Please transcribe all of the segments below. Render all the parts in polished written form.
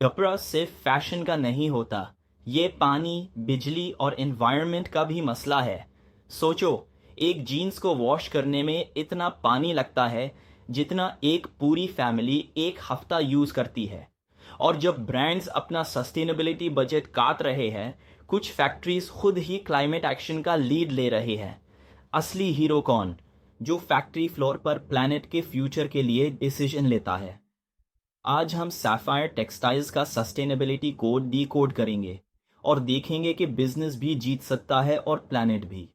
कपड़ा सिर्फ फैशन का नहीं होता, ये पानी, बिजली और एनवायरनमेंट का भी मसला है। सोचो, एक जीन्स को वॉश करने में इतना पानी लगता है जितना एक पूरी फैमिली एक हफ्ता यूज़ करती है। और जब ब्रांड्स अपना सस्टेनेबिलिटी बजट काट रहे हैं, कुछ फैक्ट्रीज खुद ही क्लाइमेट एक्शन का लीड ले रहे हैं। असली हीरो कौन? जो फैक्ट्री फ्लोर पर प्लैनेट के फ्यूचर के लिए डिसीजन लेता है। आज हम सैफायर टेक्सटाइल्स का सस्टेनेबिलिटी कोड डीकोड करेंगे और देखेंगे कि बिजनेस भी जीत सकता है और प्लैनेट भी।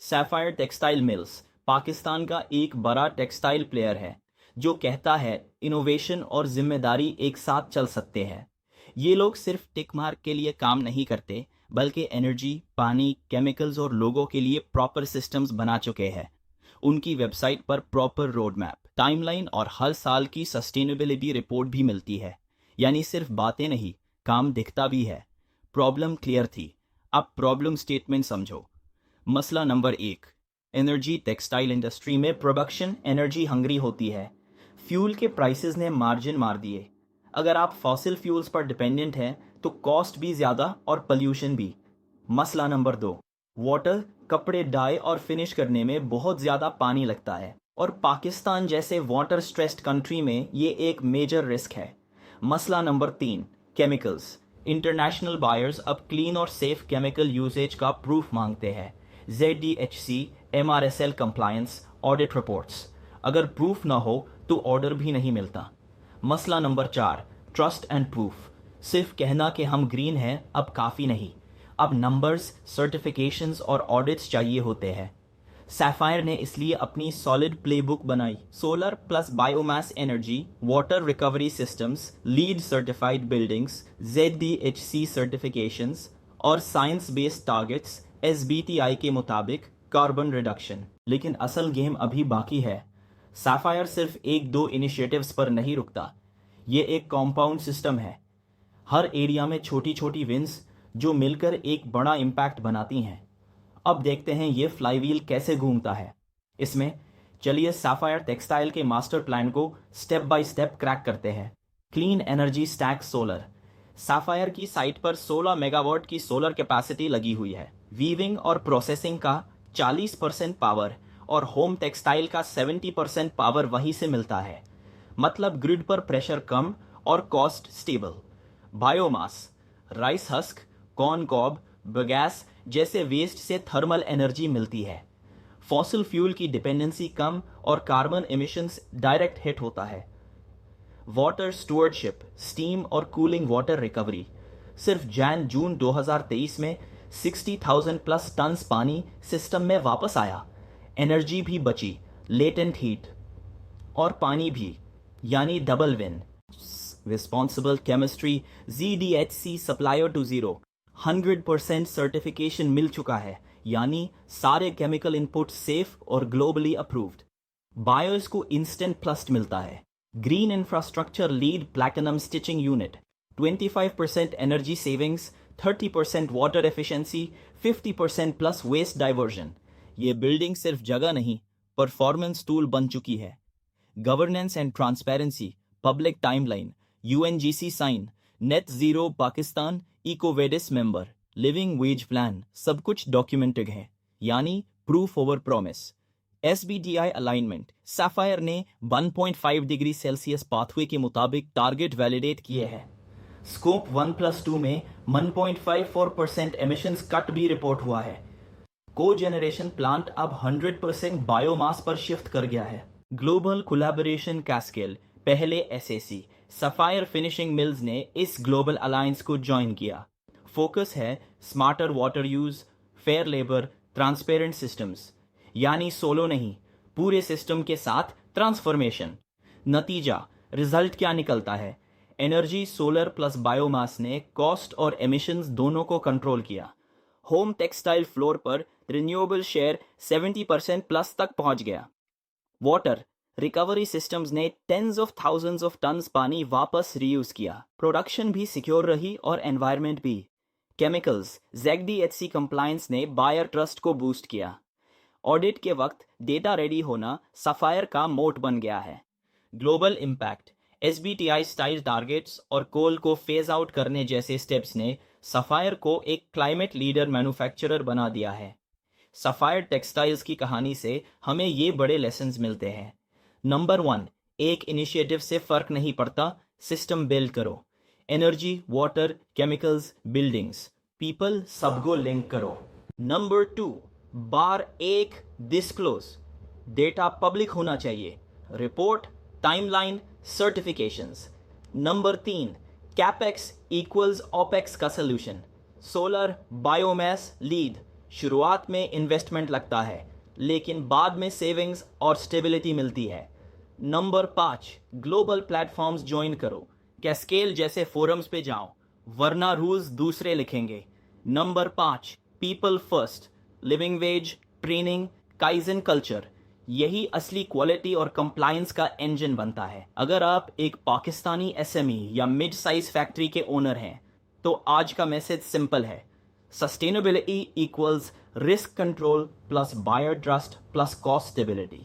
सैफायर टेक्सटाइल मिल्स पाकिस्तान का एक बड़ा टेक्सटाइल प्लेयर है जो कहता है इनोवेशन और जिम्मेदारी एक साथ चल सकते हैं। ये लोग सिर्फ टिक मार्क के लिए काम नहीं करते, बल्कि एनर्जी, पानी, केमिकल्स और लोगों के लिए प्रॉपर सिस्टम्स बना चुके हैं। उनकी वेबसाइट पर प्रॉपर रोड मैप, टाइमलाइन और हर साल की सस्टेनेबिलिटी रिपोर्ट भी मिलती है। यानी सिर्फ बातें नहीं, काम दिखता भी है। प्रॉब्लम क्लियर थी, अब प्रॉब्लम स्टेटमेंट समझो। मसला नंबर 1, एनर्जी। टेक्सटाइल इंडस्ट्री में प्रोडक्शन एनर्जी हंग्री होती है। फ्यूल के प्राइसेस ने मार्जिन मार दिए। अगर आप फॉसिल फ्यूल्स पर डिपेंडेंट हैं तो कॉस्ट भी ज़्यादा और पोल्यूशन भी। मसला नंबर 2, वाटर। कपड़े डाई और फिनिश करने में बहुत ज़्यादा पानी लगता है और पाकिस्तान जैसे वाटर स्ट्रेस्ड कंट्री में ये एक मेजर रिस्क है। मसला नंबर 3, केमिकल्स। इंटरनेशनल बायर्स अब क्लीन और सेफ केमिकल यूसेज का प्रूफ मांगते हैं। ZDHC, MRSL compliance, audit reports. अगर प्रूफ ना हो तो ऑर्डर भी नहीं मिलता। मसला नंबर 4, ट्रस्ट एंड प्रूफ। सिर्फ कहना कि हम ग्रीन हैं अब काफ़ी नहीं, अब नंबर्स, सर्टिफिकेशंस और ऑडिट्स चाहिए होते हैं। सैफायर ने इसलिए अपनी सॉलिड प्लेबुक बनाई। Solar plus biomass energy, water recovery systems, lead certified buildings, ZDHC certifications और साइंस बेस्ड टारगेट्स SBTI के मुताबिक कार्बन रिडक्शन। लेकिन असल गेम अभी बाकी है। सैफायर सिर्फ एक दो इनिशिएटिव्स पर नहीं रुकता, ये एक कॉम्पाउंड सिस्टम है। हर एरिया में छोटी छोटी विंस जो मिलकर एक बड़ा इम्पैक्ट बनाती हैं। अब देखते हैं ये फ्लाईव्हील कैसे घूमता है। इसमें चलिए सैफायर टेक्सटाइल के मास्टर प्लान को स्टेप बाय स्टेप क्रैक करते हैं। Clean energy stack solar. Sapphire की साइट पर 16 मेगावाट की सोलर कैपेसिटी लगी हुई है। वीविंग और प्रोसेसिंग का 40% पावर और होम टेक्सटाइल का 70% पावर वहीं से मिलता है। मतलब ग्रिड पर प्रेशर कम और cost stable. Biomass, rice husk, corn cob, bagasse जैसे वेस्ट से थर्मल एनर्जी मिलती है। फॉसिल फ्यूल की डिपेंडेंसी कम और कार्बन एमिशंस डायरेक्ट हिट होता है। वाटर स्टुअर्डशिप, स्टीम और कूलिंग वाटर रिकवरी। सिर्फ जून 2023 में 60,000 प्लस टन्स पानी सिस्टम में वापस आया। एनर्जी भी बची, लेटेंट हीट और पानी भी, यानी double win. Responsible chemistry, ZDHC supplier to zero, 100% certification मिल चुका है, यानी सारे केमिकल इनपुट सेफ और ग्लोबली अप्रूव्ड। बायर्स को इंस्टेंट प्लस मिलता है। Green infrastructure LEED platinum stitching unit, 25% energy savings, 30% water efficiency, 50% plus waste diversion. ये बिल्डिंग सिर्फ जगह नहीं, परफॉर्मेंस टूल बन चुकी है। Governance and transparency, public timeline, UNGC sign, net zero Pakistan, EcoVadis member, living veg plan, सब कुछ डॉक्यूमेंटेड है, यानी proof over promise. SBTI alignment, sapphire ने 1.5 डिग्री सेल्सियस पाथवे के मुताबिक टारगेट वैलिडेट किए हैं। स्कोप 1+2 में 1.54% एमिशंस कट भी रिपोर्ट हुआ है। को जनरेशन प्लांट अब 100% बायोमास पर शिफ्ट कर गया है। ग्लोबल कोलैबोरेशन कैस्केल, पहले SAC, सफायर फिनिशिंग मिल्स ने इस ग्लोबल अलायंस को ज्वाइन किया। फोकस है smarter water use, fair labour, transparent systems, यानी सोलो नहीं, पूरे सिस्टम के साथ ट्रांसफॉर्मेशन। नतीजा, रिजल्ट क्या निकलता है? एनर्जी सोलर प्लस बायोमास ने कॉस्ट और एमिशंस दोनों को कंट्रोल किया। होम टेक्सटाइल फ्लोर पर रिन्यूएबल शेयर 70% प्लस तक पहुंच गया। वाटर रिकवरी सिस्टम्स ने tens of thousands of tons पानी वापस रीयूज किया। प्रोडक्शन भी सिक्योर रही और एनवायरनमेंट भी। केमिकल्स, ZDHC कंप्लायंस ने बायर ट्रस्ट को बूस्ट किया। ऑडिट के वक्त डेटा रेडी होना सफायर का मोट बन गया है। Global impact, SBTI style targets और कोल को फेज आउट करने जैसे स्टेप्स ने सफायर को एक क्लाइमेट लीडर मैन्युफैक्चरर बना दिया है। सफायर टेक्सटाइल्स की कहानी से हमें ये बड़े लेसन्स मिलते हैं। नंबर 1, एक इनिशिएटिव से फर्क नहीं पड़ता, सिस्टम बिल्ड करो। Energy, water, chemicals, buildings, people सबको लिंक करो। नंबर 2, बार 1, डिस्क्लोज, डेटा पब्लिक होना चाहिए, report, timeline, certifications. Number 3, capex equals opex का सोल्यूशन, सोलर, बायोमास, लीड। शुरुआत में इन्वेस्टमेंट लगता है लेकिन बाद में सेविंग्स और स्टेबिलिटी मिलती है। नंबर 5, ग्लोबल प्लेटफॉर्म्स ज्वाइन करो, कैस्केल जैसे फोरम्स पे जाओ, वरना रूल्स दूसरे लिखेंगे। Number 5, people first, living veg, training, kaizen culture, यही असली क्वालिटी और कंप्लायंस का इंजन बनता है। अगर आप एक पाकिस्तानी SME या मिड साइज फैक्ट्री के ओनर हैं तो आज का मैसेज सिंपल है, sustainability equals risk control plus buyer trust plus cost stability.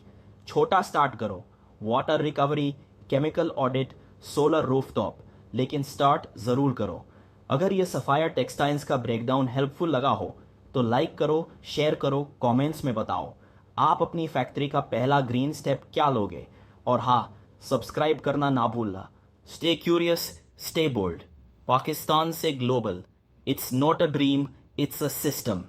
छोटा स्टार्ट करो, water recovery, chemical audit, solar rooftop, लेकिन स्टार्ट ज़रूर करो। अगर ये सफायर टेक्सटाइल्स का ब्रेकडाउन हेल्पफुल लगा हो तो लाइक करो, शेयर करो, कमेंट्स में बताओ आप अपनी फैक्ट्री का पहला ग्रीन स्टेप क्या लोगे। और हाँ, सब्सक्राइब करना ना भूलना। Stay curious, stay bold. Pakistan से global, it's not a dream, it's a system.